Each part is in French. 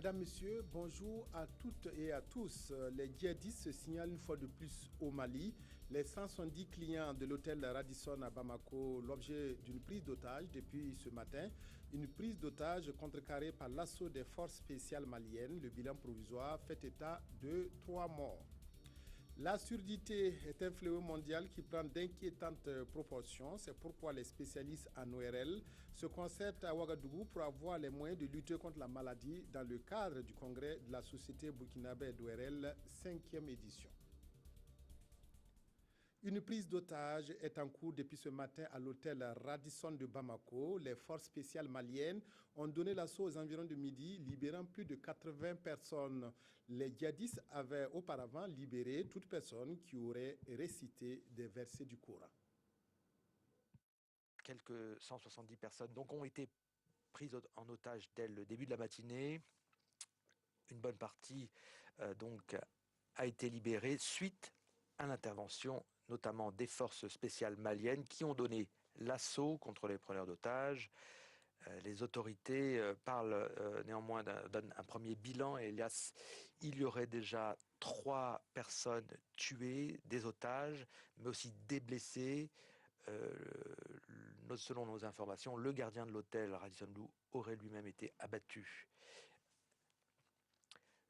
Mesdames, Messieurs, bonjour à toutes et à tous. Les djihadistes se signalent une fois de plus au Mali. Les 170 clients de l'hôtel Radisson à Bamako, l'objet d'une prise d'otage depuis ce matin. Une prise d'otage contrecarrée par l'assaut des forces spéciales maliennes. Le bilan provisoire fait état de 3 morts. La surdité est un fléau mondial qui prend d'inquiétantes proportions. C'est pourquoi les spécialistes en ORL se concertent à Ouagadougou pour avoir les moyens de lutter contre la maladie dans le cadre du congrès de la Société burkinabé d'ORL 5e édition. Une prise d'otage est en cours depuis ce matin à l'hôtel Radisson de Bamako. Les forces spéciales maliennes ont donné l'assaut aux environs de midi, libérant plus de 80 personnes. Les djihadistes avaient auparavant libéré toute personne qui aurait récité des versets du Coran. Quelques 170 personnes donc, ont été prises en otage dès le début de la matinée. Une bonne partie donc, a été libérée suite à l'intervention notamment des forces spéciales maliennes qui ont donné l'assaut contre les preneurs d'otages. Les autorités parlent néanmoins d'un premier bilan. Et hélas, il y aurait déjà 3 personnes tuées, des otages, mais aussi des blessés. Selon nos informations, le gardien de l'hôtel Radisson Blu aurait lui-même été abattu.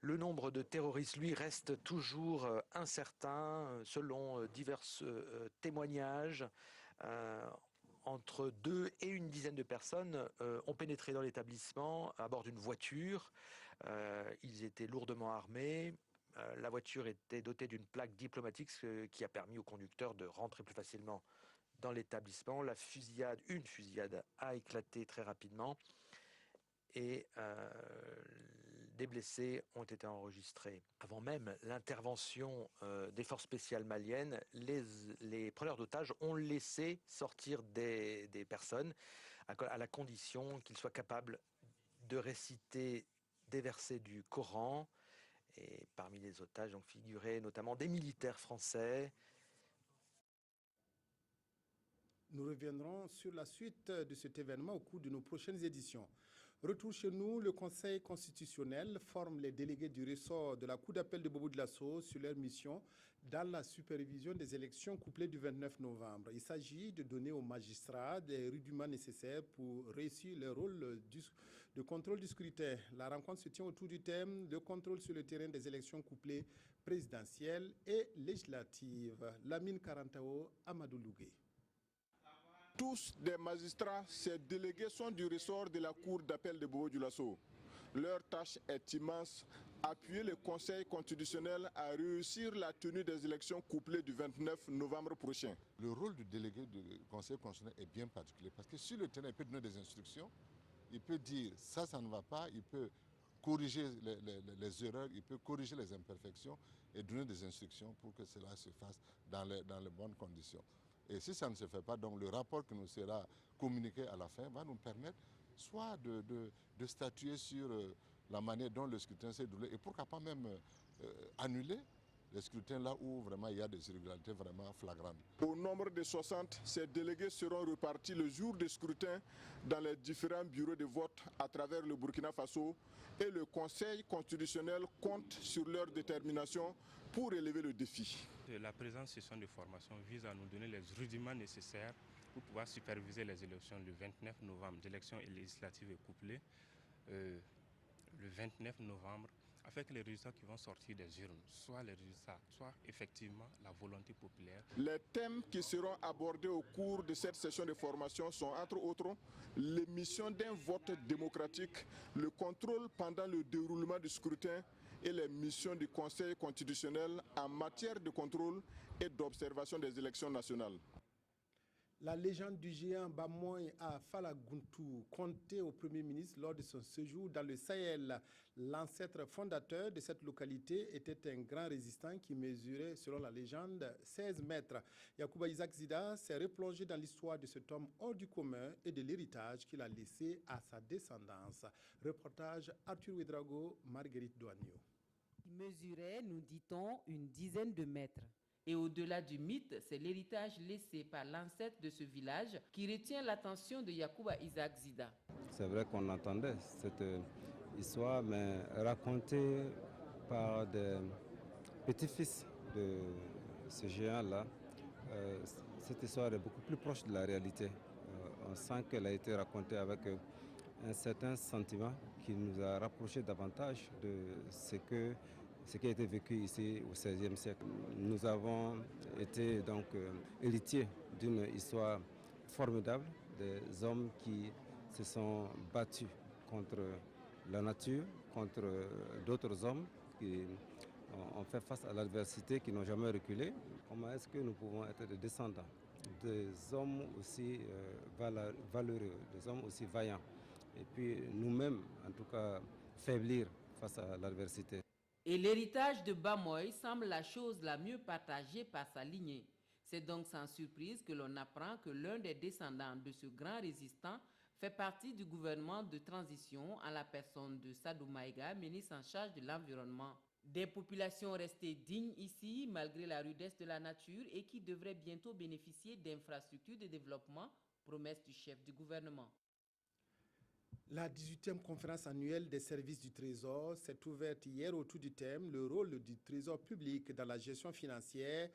Le nombre de terroristes, lui, reste toujours incertain, selon divers témoignages. Entre 2 et une dizaine de personnes ont pénétré dans l'établissement à bord d'une voiture. Ils étaient lourdement armés. La voiture était dotée d'une plaque diplomatique, ce qui a permis au conducteur de rentrer plus facilement dans l'établissement. Une fusillade a éclaté très rapidement. Et des blessés ont été enregistrés. Avant même l'intervention des forces spéciales maliennes, les preneurs d'otages ont laissé sortir des personnes à la condition qu'ils soient capables de réciter des versets du Coran. Et parmi les otages donc, figuraient notamment des militaires français. Nous reviendrons sur la suite de cet événement au cours de nos prochaines éditions. Retour chez nous, le Conseil constitutionnel forme les délégués du ressort de la Cour d'appel de Bobo-Dioulasso sur leur mission dans la supervision des élections couplées du 29 novembre. Il s'agit de donner aux magistrats des rudiments nécessaires pour réussir leur rôle de contrôle du scrutin. La rencontre se tient autour du thème de contrôle sur le terrain des élections couplées présidentielles et législatives. Lamine Karantao, Amadou Lougué. Tous des magistrats, ces délégués sont du ressort de la Cour d'appel de Bobo-Dioulasso. Leur tâche est immense, appuyer le Conseil constitutionnel à réussir la tenue des élections couplées du 29 novembre prochain. Le rôle du délégué du Conseil constitutionnel est bien particulier parce que sur le terrain, il peut donner des instructions, il peut dire ça ne va pas, il peut corriger les erreurs, il peut corriger les imperfections et donner des instructions pour que cela se fasse dans les bonnes conditions. Et si ça ne se fait pas, donc le rapport qui nous sera communiqué à la fin va nous permettre soit de statuer sur la manière dont le scrutin s'est déroulé et pourquoi pas même annuler le scrutin là où vraiment il y a des irrégularités vraiment flagrantes. Au nombre de 60, ces délégués seront repartis le jour du scrutin dans les différents bureaux de vote à travers le Burkina Faso et le Conseil constitutionnel compte sur leur détermination pour relever le défi. La présente session de formation vise à nous donner les rudiments nécessaires pour pouvoir superviser les élections le 29 novembre, les élections législatives et couplées, le 29 novembre, avec les résultats qui vont sortir des urnes, soit les résultats, soit effectivement la volonté populaire. Les thèmes qui seront abordés au cours de cette session de formation sont entre autres l'émission d'un vote démocratique, le contrôle pendant le déroulement du scrutin et les missions du Conseil constitutionnel en matière de contrôle et d'observation des élections nationales. La légende du géant Bamoy à Falaguntou comptait au Premier ministre lors de son séjour dans le Sahel. L'ancêtre fondateur de cette localité était un grand résistant qui mesurait, selon la légende, 16 mètres. Yacouba Isaac Zida s'est replongé dans l'histoire de cet homme hors du commun et de l'héritage qu'il a laissé à sa descendance. Reportage Arthur Ouedraogo, Marguerite Douagneau. Il mesurait, nous dit-on, une dizaine de mètres. Et au-delà du mythe, c'est l'héritage laissé par l'ancêtre de ce village qui retient l'attention de Yacouba Isaac Zida. C'est vrai qu'on entendait cette histoire, mais racontée par des petits-fils de ce géant-là. Cette histoire est beaucoup plus proche de la réalité. On sent qu'elle a été racontée avec un certain sentiment qui nous a rapprochés davantage de ce qui a été vécu ici au XVIe siècle. Nous avons été donc héritiers d'une histoire formidable, des hommes qui se sont battus contre la nature, contre d'autres hommes qui ont fait face à l'adversité, qui n'ont jamais reculé. Comment est-ce que nous pouvons être des descendants des hommes aussi valeureux, des hommes aussi vaillants, et puis nous-mêmes, en tout cas, faiblir face à l'adversité. Et l'héritage de Bamoy semble la chose la mieux partagée par sa lignée. C'est donc sans surprise que l'on apprend que l'un des descendants de ce grand résistant fait partie du gouvernement de transition en la personne de Sadou Maïga, ministre en charge de l'environnement. Des populations restées dignes ici, malgré la rudesse de la nature, et qui devraient bientôt bénéficier d'infrastructures de développement, promesse du chef du gouvernement. La 18e conférence annuelle des services du Trésor s'est ouverte hier autour du thème « Le rôle du Trésor public dans la gestion financière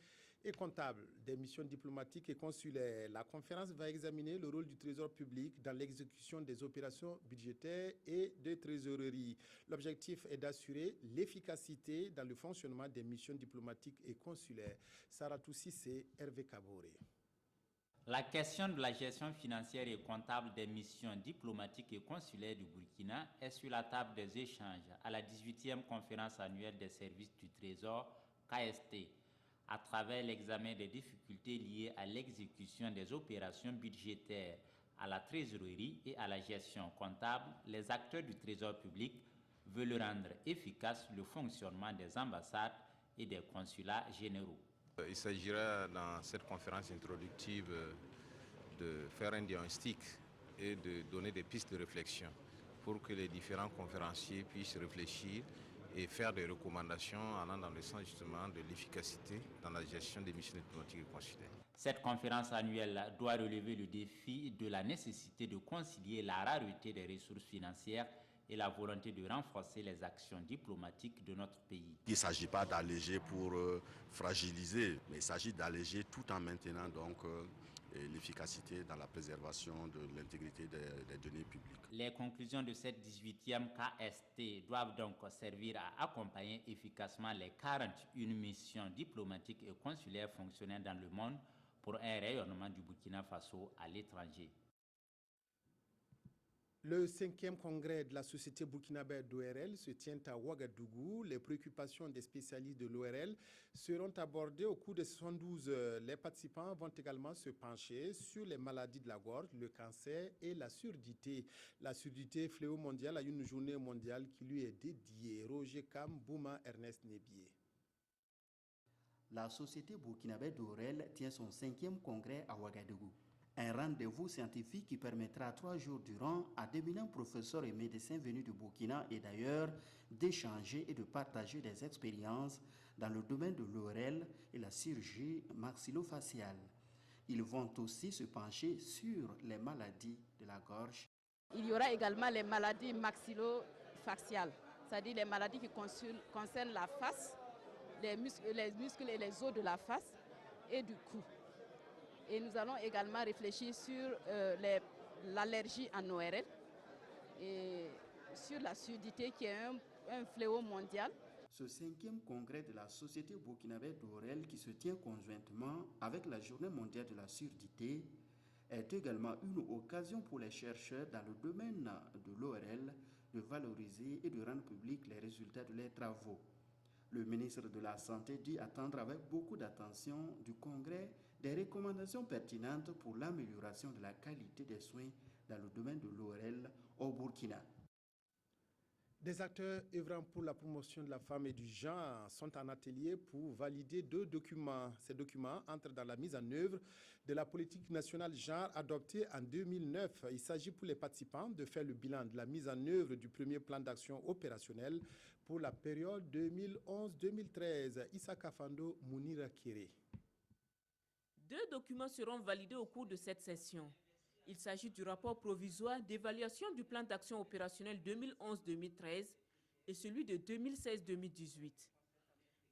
et comptable des missions diplomatiques et consulaires ». La conférence va examiner le rôle du Trésor public dans l'exécution des opérations budgétaires et de trésorerie. L'objectif est d'assurer l'efficacité dans le fonctionnement des missions diplomatiques et consulaires. Sarah Toussi, c'est Hervé Kaboré. La question de la gestion financière et comptable des missions diplomatiques et consulaires du Burkina est sur la table des échanges à la 18e conférence annuelle des services du Trésor, KST, à travers l'examen des difficultés liées à l'exécution des opérations budgétaires, à la trésorerie et à la gestion comptable. Les acteurs du Trésor public veulent rendre efficace le fonctionnement des ambassades et des consulats généraux. Il s'agira dans cette conférence introductive de faire un diagnostic et de donner des pistes de réflexion pour que les différents conférenciers puissent réfléchir et faire des recommandations allant dans le sens justement de l'efficacité dans la gestion des missions diplomatiques et consulaires. Cette conférence annuelle doit relever le défi de la nécessité de concilier la rareté des ressources financières et la volonté de renforcer les actions diplomatiques de notre pays. Il ne s'agit pas d'alléger pour fragiliser, mais il s'agit d'alléger tout en maintenant donc l'efficacité dans la préservation de l'intégrité des données publiques. Les conclusions de cette 18e KST doivent donc servir à accompagner efficacement les 41 missions diplomatiques et consulaires fonctionnant dans le monde pour un rayonnement du Burkina Faso à l'étranger. Le 5e congrès de la Société burkinabé d'ORL se tient à Ouagadougou. Les préoccupations des spécialistes de l'ORL seront abordées au cours de 72 heures. Les participants vont également se pencher sur les maladies de la gorge, le cancer et la surdité. La surdité, fléau mondial, a une journée mondiale qui lui est dédiée. Roger Kam, Bouma, Ernest Nébier. La Société burkinabé d'ORL tient son 5e congrès à Ouagadougou. Un rendez-vous scientifique qui permettra 3 jours durant à d'éminents professeurs et médecins venus du Burkina et d'ailleurs d'échanger et de partager des expériences dans le domaine de l'ORL et la chirurgie maxillofaciale. Ils vont aussi se pencher sur les maladies de la gorge. Il y aura également les maladies maxillofaciales, c'est-à-dire les maladies qui concernent la face, les muscles et les os de la face et du cou. Et nous allons également réfléchir sur l'allergie en ORL et sur la surdité qui est un fléau mondial. Ce 5e congrès de la Société burkinabé d'ORL qui se tient conjointement avec la Journée mondiale de la surdité est également une occasion pour les chercheurs dans le domaine de l'ORL de valoriser et de rendre publics les résultats de leurs travaux. Le ministre de la Santé dit attendre avec beaucoup d'attention du congrès des recommandations pertinentes pour l'amélioration de la qualité des soins dans le domaine de l'ORL au Burkina. Des acteurs œuvrant pour la promotion de la femme et du genre sont en atelier pour valider 2 documents. Ces documents entrent dans la mise en œuvre de la politique nationale genre adoptée en 2009. Il s'agit pour les participants de faire le bilan de la mise en œuvre du premier plan d'action opérationnel pour la période 2011-2013. Issa Kafando, Mounira Kéré. 2 documents seront validés au cours de cette session. Il s'agit du rapport provisoire d'évaluation du plan d'action opérationnel 2011-2013 et celui de 2016-2018.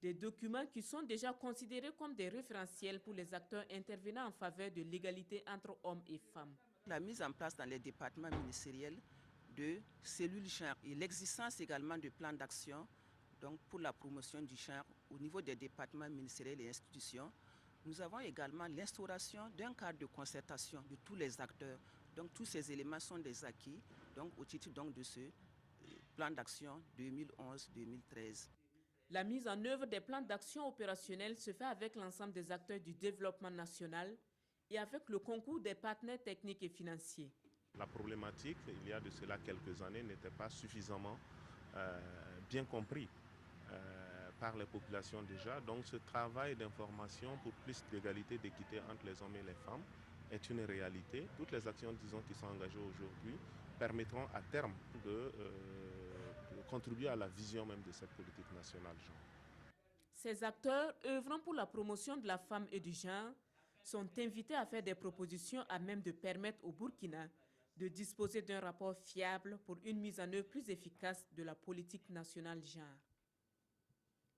Des documents qui sont déjà considérés comme des référentiels pour les acteurs intervenant en faveur de l'égalité entre hommes et femmes. La mise en place dans les départements ministériels de cellules genre et l'existence également de plans d'action donc pour la promotion du genre au niveau des départements ministériels et institutions. Nous avons également l'instauration d'un cadre de concertation de tous les acteurs. Donc tous ces éléments sont des acquis donc, au titre donc, de ce plan d'action 2011-2013. La mise en œuvre des plans d'action opérationnels se fait avec l'ensemble des acteurs du développement national et avec le concours des partenaires techniques et financiers. La problématique, il y a de cela quelques années, n'était pas suffisamment bien compris par les populations déjà. Donc ce travail d'information pour plus d'égalité, d'équité entre les hommes et les femmes est une réalité. Toutes les actions, disons, qui sont engagées aujourd'hui permettront à terme de contribuer à la vision même de cette politique nationale genre. Ces acteurs œuvrant pour la promotion de la femme et du genre sont invités à faire des propositions à même de permettre au Burkina de disposer d'un rapport fiable pour une mise en œuvre plus efficace de la politique nationale genre.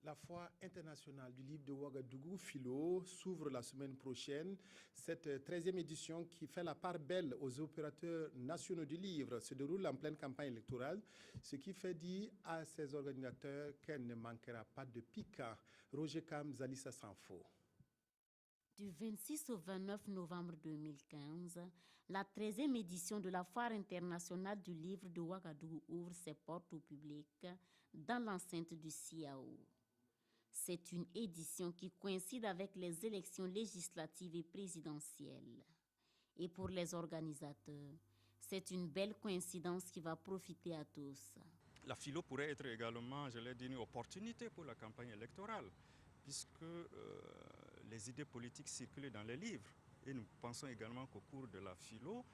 La Foire internationale du livre de Ouagadougou, Philo, s'ouvre la semaine prochaine. Cette 13e édition qui fait la part belle aux opérateurs nationaux du livre se déroule en pleine campagne électorale, ce qui fait dire à ses organisateurs qu'elle ne manquera pas de piquant. Roger Kam, Zalissa Sanfo. Du 26 au 29 novembre 2015, la 13e édition de la Foire internationale du livre de Ouagadougou ouvre ses portes au public dans l'enceinte du CIAO. C'est une édition qui coïncide avec les élections législatives et présidentielles. Et pour les organisateurs, c'est une belle coïncidence qui va profiter à tous. La philo pourrait être également, je l'ai dit, une opportunité pour la campagne électorale, puisque les idées politiques circulent dans les livres. Et nous pensons également qu'au cours de la philo,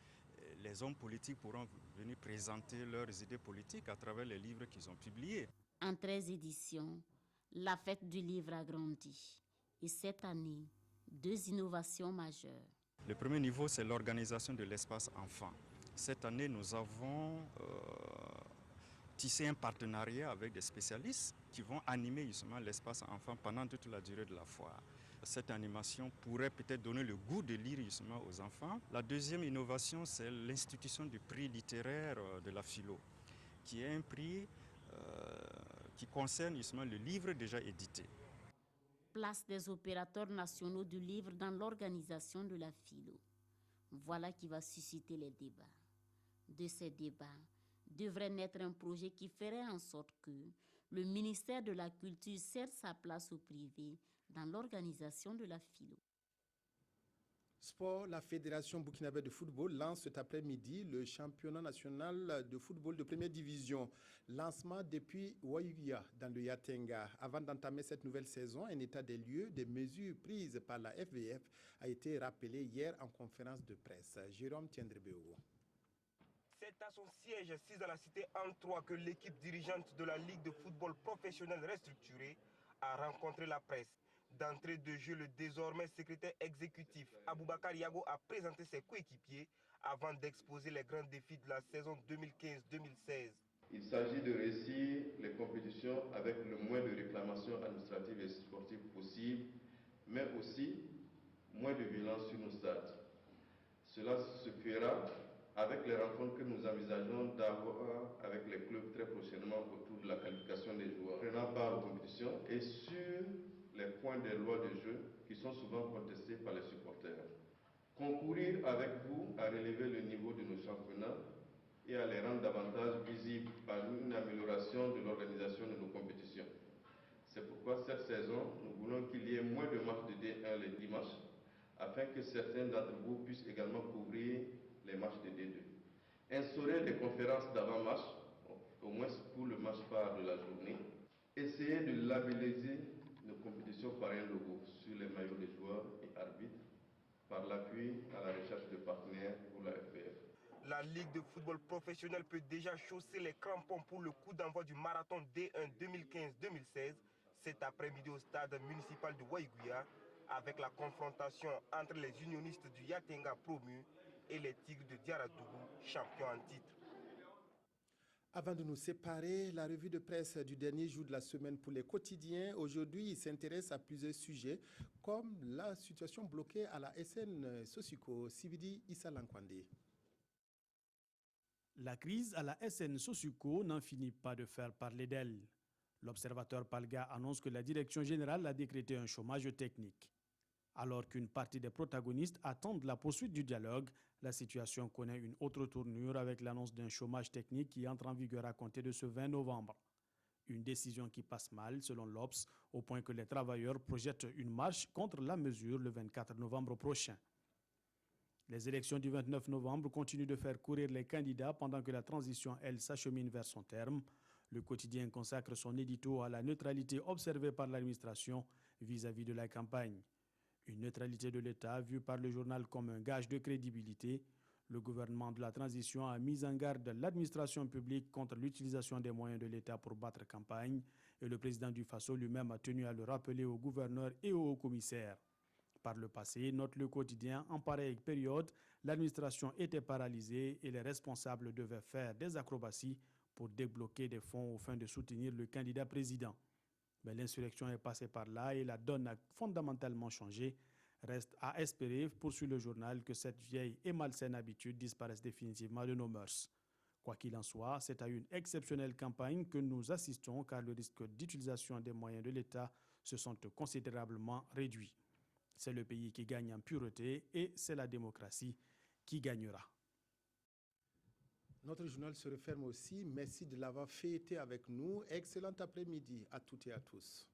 les hommes politiques pourront venir présenter leurs idées politiques à travers les livres qu'ils ont publiés. En 13 éditions, la fête du livre a grandi. Et cette année, 2 innovations majeures. Le premier niveau, c'est l'organisation de l'espace enfant. Cette année, nous avons tissé un partenariat avec des spécialistes qui vont animer justement l'espace enfant pendant toute la durée de la foire. Cette animation pourrait peut-être donner le goût de lire justement aux enfants. La deuxième innovation, c'est l'institution du prix littéraire de la philo, qui est un prix qui concerne justement le livre déjà édité. Place des opérateurs nationaux du livre dans l'organisation de la philo. Voilà qui va susciter les débats. De ces débats devrait naître un projet qui ferait en sorte que le ministère de la Culture cède sa place au privé dans l'organisation de la philo. Sport, la Fédération burkinabé de football lance cet après-midi le championnat national de football de première division. Lancement depuis Waïguia dans le Yatenga. Avant d'entamer cette nouvelle saison, un état des lieux des mesures prises par la FVF a été rappelé hier en conférence de presse. Jérôme Tiendrebeo. C'est à son siège, assis à la cité An3, que l'équipe dirigeante de la Ligue de football professionnel restructurée a rencontré la presse. D'entrée de jeu, le désormais secrétaire exécutif Aboubakar Yago a présenté ses coéquipiers avant d'exposer les grands défis de la saison 2015-2016. Il s'agit de réussir les compétitions avec le moins de réclamations administratives et sportives possibles, mais aussi moins de violence sur nos stades. Cela se fera avec les rencontres que nous envisageons d'avoir avec les clubs très prochainement autour de la qualification des joueurs, prenant part aux compétitions et sur les points des lois de jeu qui sont souvent contestés par les supporters. Concourir avec vous à relever le niveau de nos championnats et à les rendre davantage visibles par une amélioration de l'organisation de nos compétitions. C'est pourquoi cette saison, nous voulons qu'il y ait moins de matchs de D1 les dimanches, afin que certains d'entre vous puissent également couvrir les matchs de D2. Instaurer des conférences d'avant-match, au moins pour le match phare de la journée. Essayer de labelliser nos compétitions par un logo sur les maillots des joueurs et arbitres, par l'appui à la recherche de partenaires pour la FPF. La Ligue de football professionnel peut déjà chausser les crampons pour le coup d'envoi du marathon D1 2015-2016 cet après-midi au stade municipal de Waïguia, avec la confrontation entre les unionistes du Yatenga promu et les Tigres de Diaradougou, champions en titre. Avant de nous séparer, la revue de presse du dernier jour de la semaine pour les quotidiens. Aujourd'hui, il s'intéresse à plusieurs sujets, comme la situation bloquée à la SN Sosiko. Sibidi Issa Lankwande. La crise à la SN Sosiko n'en finit pas de faire parler d'elle. L'observateur Palga annonce que la direction générale a décrété un chômage technique. Alors qu'une partie des protagonistes attendent la poursuite du dialogue, la situation connaît une autre tournure avec l'annonce d'un chômage technique qui entre en vigueur à compter de ce 20 novembre. Une décision qui passe mal, selon l'Obs, au point que les travailleurs projettent une marche contre la mesure le 24 novembre prochain. Les élections du 29 novembre continuent de faire courir les candidats pendant que la transition, elle, s'achemine vers son terme. Le quotidien consacre son édito à la neutralité observée par l'administration vis-à-vis de la campagne. Une neutralité de l'État vue par le journal comme un gage de crédibilité. Le gouvernement de la transition a mis en garde l'administration publique contre l'utilisation des moyens de l'État pour battre campagne et le président du Faso lui-même a tenu à le rappeler au gouverneur et au haut-commissaire. Par le passé, note le quotidien, en pareille période, l'administration était paralysée et les responsables devaient faire des acrobaties pour débloquer des fonds aux fins de soutenir le candidat président. Mais l'insurrection est passée par là et la donne a fondamentalement changé. Reste à espérer, poursuit le journal, que cette vieille et malsaine habitude disparaisse définitivement de nos mœurs. Quoi qu'il en soit, c'est à une exceptionnelle campagne que nous assistons car le risque d'utilisation des moyens de l'État se sont considérablement réduits. C'est le pays qui gagne en pureté et c'est la démocratie qui gagnera. Notre journal se referme aussi. Merci de l'avoir fêté avec nous. Excellent après-midi à toutes et à tous.